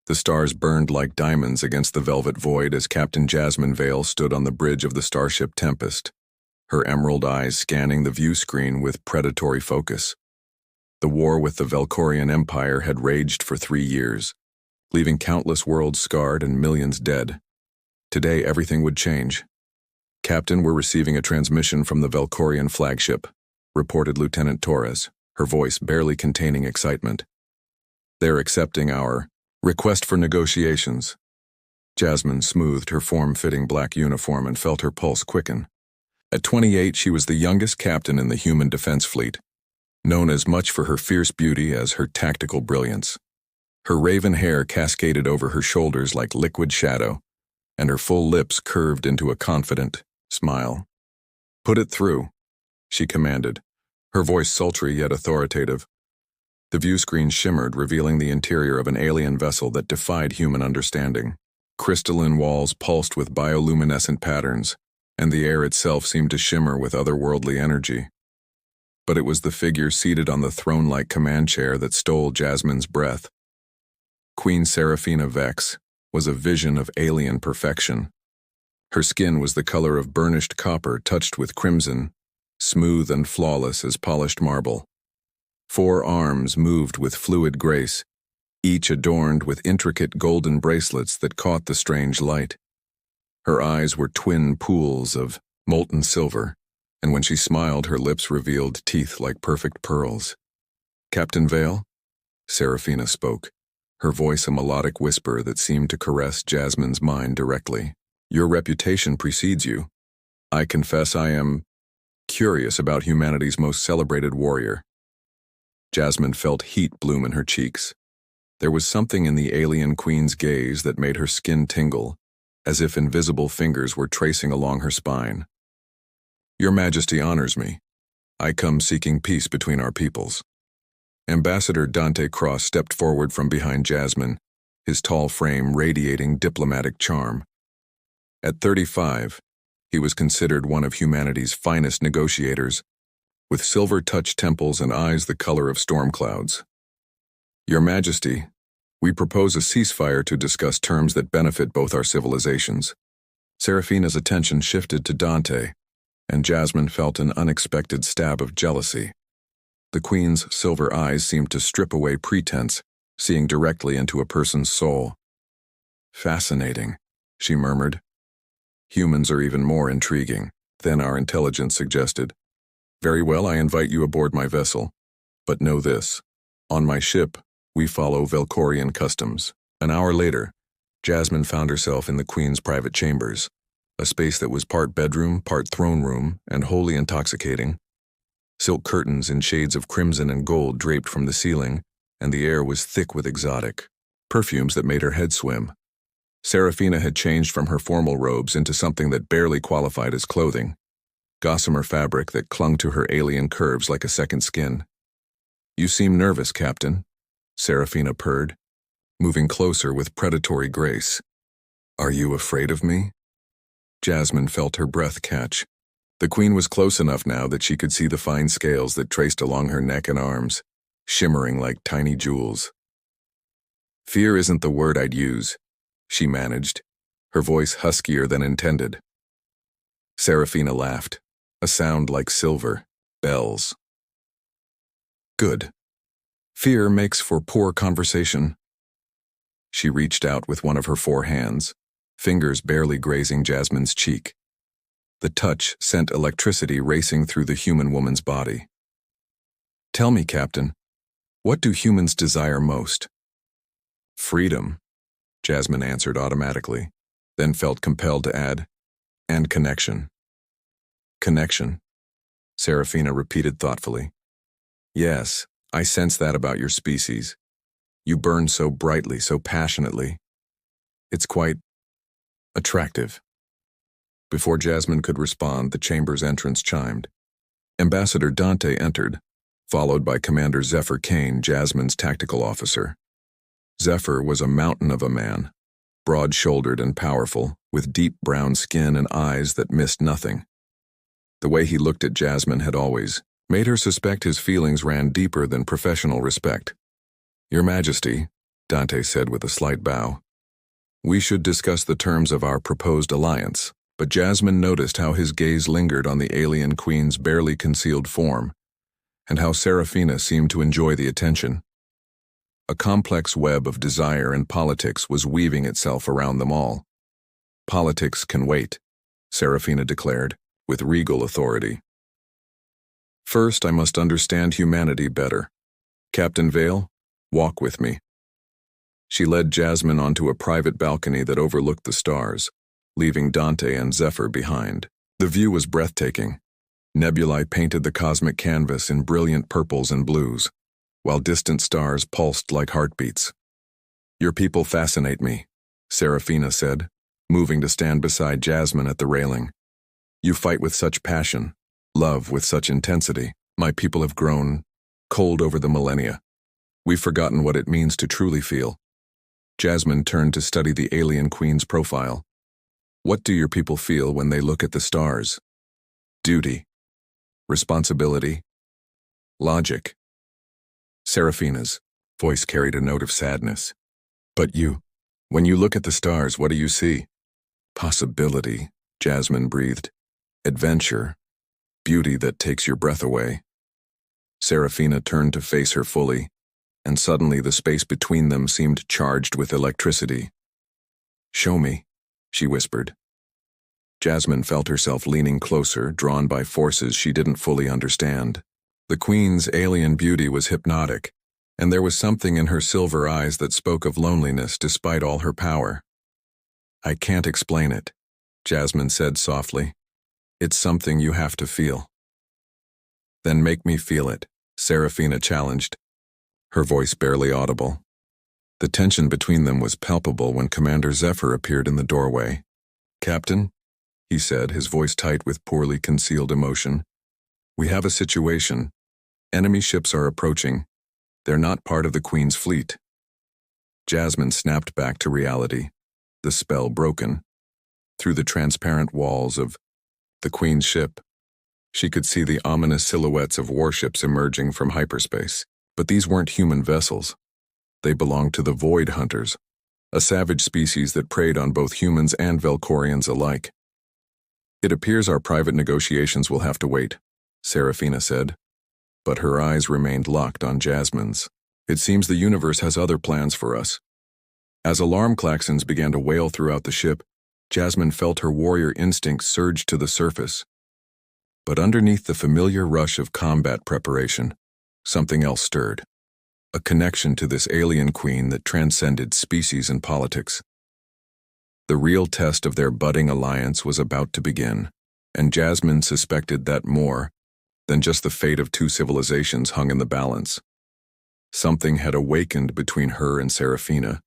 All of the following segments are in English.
The stars burned like diamonds against the velvet void as Captain Jasmine Vale stood on the bridge of the starship Tempest, her emerald eyes scanning the view screen with predatory focus. The war with the Velkorian Empire had raged for 3 years, leaving countless worlds scarred and millions dead. Today, everything would change. "Captain, we're receiving a transmission from the Velkorian flagship," reported Lieutenant Torres, her voice barely containing excitement. "They're accepting our request for negotiations." Jasmine smoothed her form-fitting black uniform and felt her pulse quicken. At 28, she was the youngest captain in the human defense fleet, known as much for her fierce beauty as her tactical brilliance. Her raven hair cascaded over her shoulders like liquid shadow, and her full lips curved into a confident smile. "Put it through," she commanded, her voice sultry yet authoritative. The view screen shimmered, revealing the interior of an alien vessel that defied human understanding. Crystalline walls pulsed with bioluminescent patterns, and the air itself seemed to shimmer with otherworldly energy. But it was the figure seated on the throne-like command chair that stole Jasmine's breath. Queen Seraphina Vex was a vision of alien perfection. Her skin was the color of burnished copper touched with crimson, smooth and flawless as polished marble. 4 arms moved with fluid grace, each adorned with intricate golden bracelets that caught the strange light. Her eyes were twin pools of molten silver, and when she smiled, her lips revealed teeth like perfect pearls. "Captain Vale?" Seraphina spoke, her voice a melodic whisper that seemed to caress Jasmine's mind directly. "Your reputation precedes you. I confess I am curious about humanity's most celebrated warrior." Jasmine felt heat bloom in her cheeks. There was something in the alien queen's gaze that made her skin tingle, as if invisible fingers were tracing along her spine. "Your Majesty honors me. I come seeking peace between our peoples." Ambassador Dante Cross stepped forward from behind Jasmine, his tall frame radiating diplomatic charm. At 35, he was considered one of humanity's finest negotiators, with silver-touched temples and eyes the color of storm clouds. "Your Majesty, we propose a ceasefire to discuss terms that benefit both our civilizations." Seraphina's attention shifted to Dante, and Jasmine felt an unexpected stab of jealousy. The Queen's silver eyes seemed to strip away pretense, seeing directly into a person's soul. "Fascinating," she murmured. "Humans are even more intriguing than our intelligence suggested. Very well, I invite you aboard my vessel. But know this, on my ship, we follow Velkorian customs." An hour later, Jasmine found herself in the Queen's private chambers, a space that was part bedroom, part throne room, and wholly intoxicating. Silk curtains in shades of crimson and gold draped from the ceiling, and the air was thick with exotic perfumes that made her head swim. Seraphina had changed from her formal robes into something that barely qualified as clothing, gossamer fabric that clung to her alien curves like a second skin. "You seem nervous, Captain," Seraphina purred, moving closer with predatory grace. "Are you afraid of me?" Jasmine felt her breath catch. The Queen was close enough now that she could see the fine scales that traced along her neck and arms, shimmering like tiny jewels. "Fear isn't the word I'd use," she managed, her voice huskier than intended. Seraphina laughed, a sound like silver bells. "Good. Fear makes for poor conversation." She reached out with one of her 4 hands, fingers barely grazing Jasmine's cheek. The touch sent electricity racing through the human woman's body. "Tell me, Captain, what do humans desire most?" "Freedom," Jasmine answered automatically, then felt compelled to add, "and connection." "Connection," Seraphina repeated thoughtfully. "Yes, I sense that about your species. You burn so brightly, so passionately. It's quite attractive." Before Jasmine could respond, the chamber's entrance chimed. Ambassador Dante entered, followed by Commander Zephyr Kane, Jasmine's tactical officer. Zephyr was a mountain of a man, broad-shouldered and powerful, with deep brown skin and eyes that missed nothing. The way he looked at Jasmine had always made her suspect his feelings ran deeper than professional respect. "Your Majesty," Dante said with a slight bow. We should discuss the terms of our proposed alliance, but Jasmine noticed how his gaze lingered on the alien queen's barely concealed form, and how Serafina seemed to enjoy the attention. A complex web of desire and politics was weaving itself around them all. Politics can wait, Serafina declared, with regal authority. First, I must understand humanity better. Captain Vale, walk with me. She led Jasmine onto a private balcony that overlooked the stars, leaving Dante and Zephyr behind. The view was breathtaking. Nebulae painted the cosmic canvas in brilliant purples and blues, while distant stars pulsed like heartbeats. Your people fascinate me, Serafina said, moving to stand beside Jasmine at the railing. You fight with such passion, love with such intensity. My people have grown cold over the millennia. We've forgotten what it means to truly feel. Jasmine turned to study the alien queen's profile. What do your people feel when they look at the stars? Duty. Responsibility. Logic. Serafina's voice carried a note of sadness. But you, when you look at the stars, what do you see? Possibility, Jasmine breathed. Adventure. Beauty that takes your breath away. Serafina turned to face her fully, and suddenly the space between them seemed charged with electricity. Show me, she whispered. Jasmine felt herself leaning closer, drawn by forces she didn't fully understand. The queen's alien beauty was hypnotic, and there was something in her silver eyes that spoke of loneliness despite all her power. I can't explain it, Jasmine said softly. It's something you have to feel. Then make me feel it, Serafina challenged, her voice barely audible. The tension between them was palpable when Commander Zephyr appeared in the doorway. Captain, he said, his voice tight with poorly concealed emotion. We have a situation. Enemy ships are approaching. They're not part of the Queen's fleet. Jasmine snapped back to reality, the spell broken. Through the transparent walls of the Queen's ship, she could see the ominous silhouettes of warships emerging from hyperspace. But these weren't human vessels. They belonged to the Void Hunters, a savage species that preyed on both humans and Velcorians alike. It appears our private negotiations will have to wait, Serafina said, but her eyes remained locked on Jasmine's. It seems the universe has other plans for us. As alarm klaxons began to wail throughout the ship, Jasmine felt her warrior instincts surge to the surface. But underneath the familiar rush of combat preparation, something else stirred. A connection to this alien queen that transcended species and politics. The real test of their budding alliance was about to begin, and Jasmine suspected that more than just the fate of two civilizations hung in the balance. Something had awakened between her and Serafina,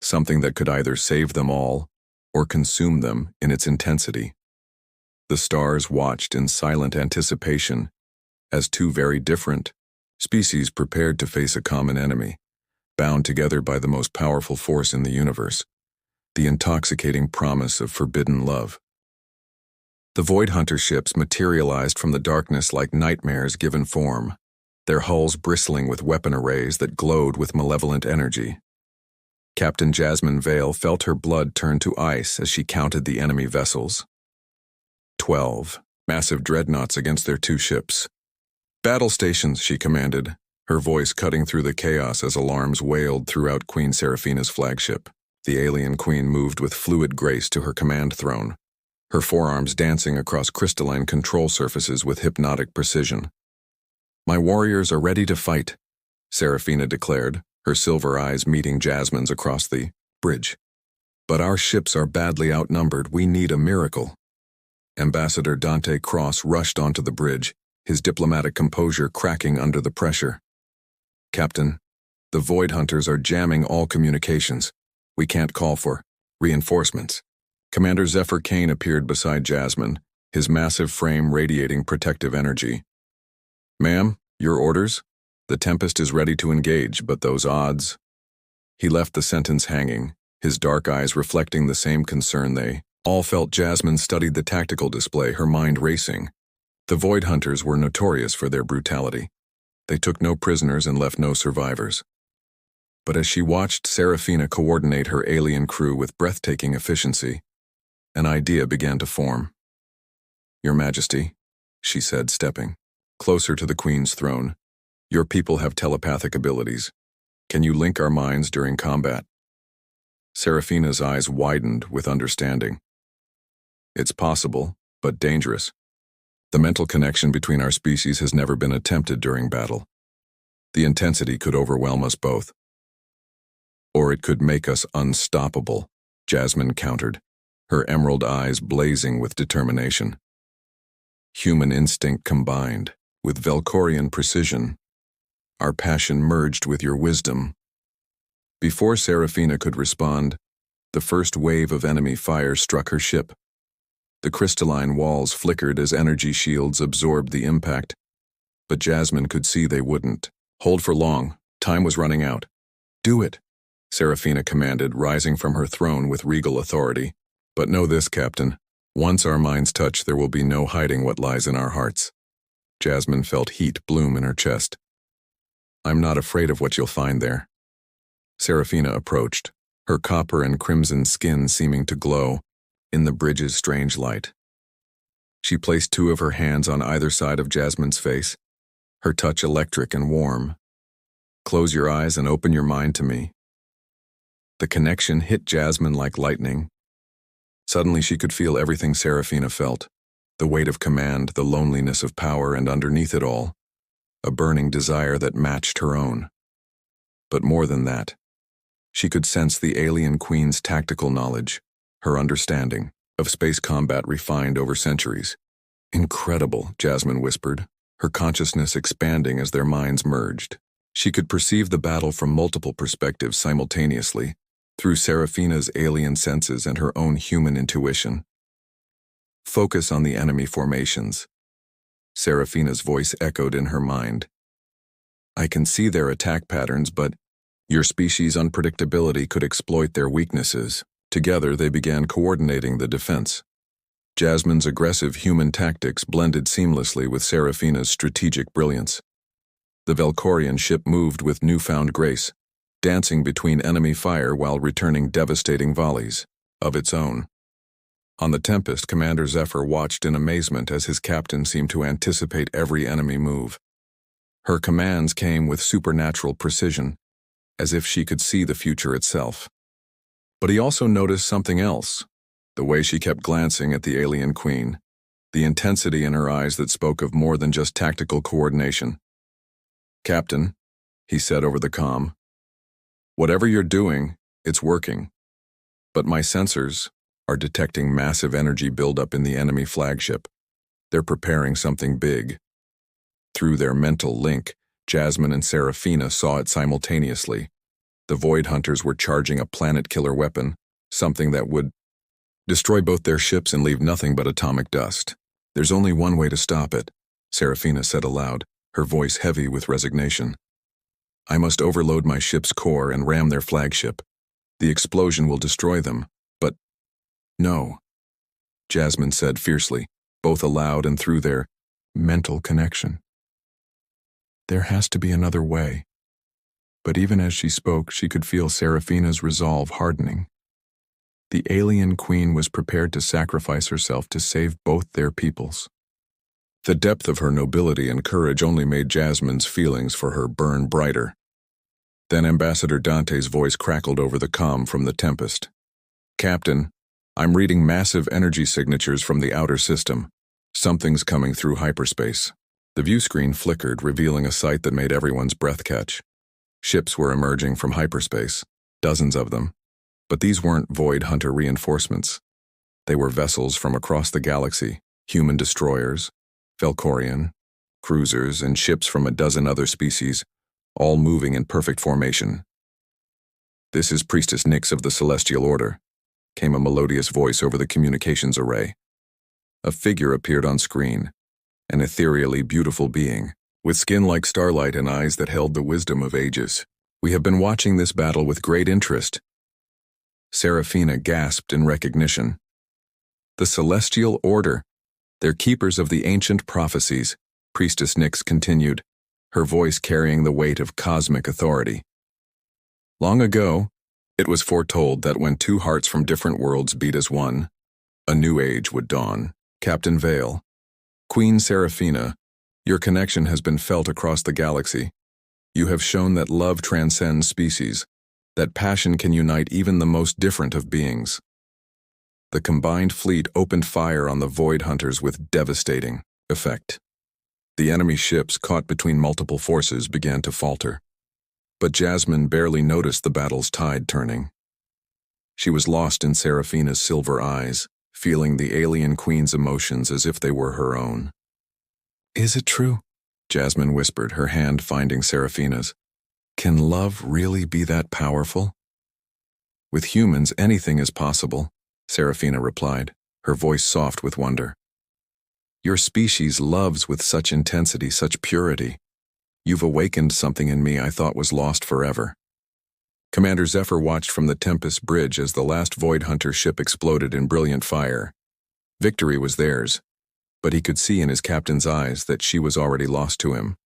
something that could either save them all or consume them in its intensity. The stars watched in silent anticipation as two very different species prepared to face a common enemy, bound together by the most powerful force in the universe, the intoxicating promise of forbidden love. The Void Hunter ships materialized from the darkness like nightmares given form, their hulls bristling with weapon arrays that glowed with malevolent energy. Captain Jasmine Vale felt her blood turn to ice as she counted the enemy vessels. 12 massive dreadnoughts against their two ships. Battle stations, she commanded, her voice cutting through the chaos as alarms wailed throughout Queen Serafina's flagship. The alien queen moved with fluid grace to her command throne, her forearms dancing across crystalline control surfaces with hypnotic precision. My warriors are ready to fight, Serafina declared, her silver eyes meeting Jasmine's across the bridge. But our ships are badly outnumbered. We need a miracle. Ambassador Dante Cross rushed onto the bridge, his diplomatic composure cracking under the pressure. Captain, the Void Hunters are jamming all communications. We can't call for reinforcements. Commander Zephyr Kane appeared beside Jasmine, his massive frame radiating protective energy. Ma'am, your orders? The Tempest is ready to engage, but those odds... He left the sentence hanging, his dark eyes reflecting the same concern they all felt. Jasmine studied the tactical display, her mind racing. The Void Hunters were notorious for their brutality. They took no prisoners and left no survivors. But as she watched Serafina coordinate her alien crew with breathtaking efficiency, an idea began to form. "Your Majesty," she said, stepping closer to the Queen's throne, "your people have telepathic abilities. Can you link our minds during combat?" Serafina's eyes widened with understanding. "It's possible, but dangerous. The mental connection between our species has never been attempted during battle. The intensity could overwhelm us both. Or it could make us unstoppable," Jasmine countered, her emerald eyes blazing with determination. Human instinct combined with Velcorian precision. Our passion merged with your wisdom. Before Serafina could respond, the first wave of enemy fire struck her ship. The crystalline walls flickered as energy shields absorbed the impact, but Jasmine could see they wouldn't hold for long. Time was running out. "Do it," Serafina commanded, rising from her throne with regal authority. "But know this, Captain. Once our minds touch, there will be no hiding what lies in our hearts." Jasmine felt heat bloom in her chest. "I'm not afraid of what you'll find there." Serafina approached, her copper and crimson skin seeming to glow in the bridge's strange light. She placed two of her hands on either side of Jasmine's face, her touch electric and warm. "Close your eyes and open your mind to me." The connection hit Jasmine like lightning. Suddenly she could feel everything Serafina felt, the weight of command, the loneliness of power, and underneath it all, a burning desire that matched her own. But more than that, she could sense the alien queen's tactical knowledge, her understanding of space combat refined over centuries. "Incredible," Jasmine whispered, her consciousness expanding as their minds merged. She could perceive the battle from multiple perspectives simultaneously, through Serafina's alien senses and her own human intuition. "Focus on the enemy formations," Serafina's voice echoed in her mind. "I can see their attack patterns, but your species' unpredictability could exploit their weaknesses." Together they began coordinating the defense. Jasmine's aggressive human tactics blended seamlessly with Serafina's strategic brilliance. The Velcorian ship moved with newfound grace, dancing between enemy fire while returning devastating volleys of its own. On the Tempest, Commander Zephyr watched in amazement as his captain seemed to anticipate every enemy move. Her commands came with supernatural precision, as if she could see the future itself. But he also noticed something else, the way she kept glancing at the alien queen, the intensity in her eyes that spoke of more than just tactical coordination. "Captain," he said over the comm, "whatever you're doing, it's working. But my sensors are detecting massive energy buildup in the enemy flagship. They're preparing something big." Through their mental link, Jasmine and Serafina saw it simultaneously. The Void Hunters were charging a planet-killer weapon, something that would destroy both their ships and leave nothing but atomic dust. "There's only one way to stop it," Serafina said aloud, her voice heavy with resignation. "I must overload my ship's core and ram their flagship. The explosion will destroy them, but—" "No," Jasmine said fiercely, both aloud and through their mental connection. "There has to be another way." But even as she spoke, she could feel Serafina's resolve hardening. The alien queen was prepared to sacrifice herself to save both their peoples. The depth of her nobility and courage only made Jasmine's feelings for her burn brighter. Then Ambassador Dante's voice crackled over the comm from the Tempest. "Captain, I'm reading massive energy signatures from the outer system. Something's coming through hyperspace." The view screen flickered, revealing a sight that made everyone's breath catch. Ships were emerging from hyperspace, dozens of them. But these weren't Void Hunter reinforcements. They were vessels from across the galaxy, human destroyers, Velcorian, cruisers, and ships from a dozen other species, all moving in perfect formation. "This is Priestess Nyx of the Celestial Order," came a melodious voice over the communications array. A figure appeared on screen, an ethereally beautiful being, with skin like starlight and eyes that held the wisdom of ages. "We have been watching this battle with great interest." Serafina gasped in recognition. "The Celestial Order. They're keepers of the ancient prophecies," Priestess Nyx continued, her voice carrying the weight of cosmic authority. Long ago, it was foretold that when two hearts from different worlds beat as one, a new age would dawn. Captain Vale, Queen Seraphina, your connection has been felt across the galaxy. You have shown that love transcends species, that passion can unite even the most different of beings. The combined fleet opened fire on the Void Hunters with devastating effect. The enemy ships, caught between multiple forces, began to falter. But Jasmine barely noticed the battle's tide turning. She was lost in Seraphina's silver eyes, feeling the alien queen's emotions as if they were her own. "Is it true?" Jasmine whispered, her hand finding Seraphina's. "Can love really be that powerful?" "With humans, anything is possible," Seraphina replied, her voice soft with wonder. "Your species loves with such intensity, such purity. You've awakened something in me I thought was lost forever." Commander Zephyr watched from the Tempest Bridge as the last Void Hunter ship exploded in brilliant fire. Victory was theirs, but he could see in his captain's eyes that she was already lost to him.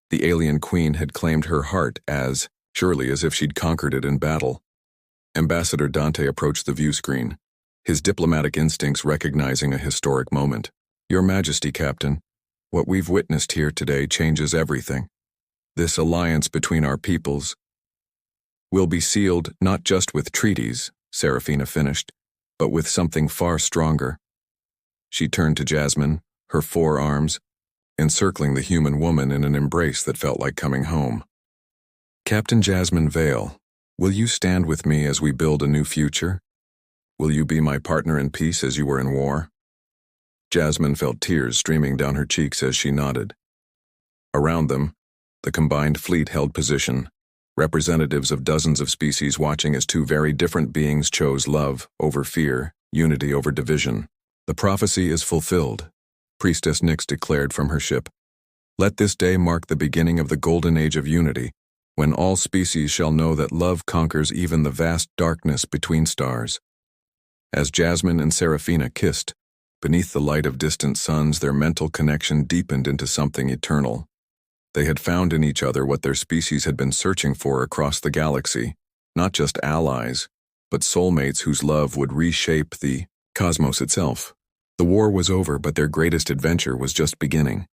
The alien queen had claimed her heart as surely as if she'd conquered it in battle. Ambassador Dante approached the view screen, his diplomatic instincts recognizing a historic moment. "Your Majesty, Captain, what we've witnessed here today changes everything. This alliance between our peoples will be sealed not just with treaties," Seraphina finished, "but with something far stronger." She turned to Jasmine, her forearms encircling the human woman in an embrace that felt like coming home. "Captain Jasmine Vale, will you stand with me as we build a new future? Will you be my partner in peace as you were in war?" Jasmine felt tears streaming down her cheeks as she nodded. Around them, the combined fleet held position, representatives of dozens of species watching as two very different beings chose love over fear, unity over division. "The prophecy is fulfilled," Priestess Nyx declared from her ship. "Let this day mark the beginning of the golden age of unity, when all species shall know that love conquers even the vast darkness between stars." As Jasmine and Seraphina kissed, beneath the light of distant suns, their mental connection deepened into something eternal. They had found in each other what their species had been searching for across the galaxy, not just allies, but soulmates whose love would reshape the cosmos itself. The war was over, but their greatest adventure was just beginning.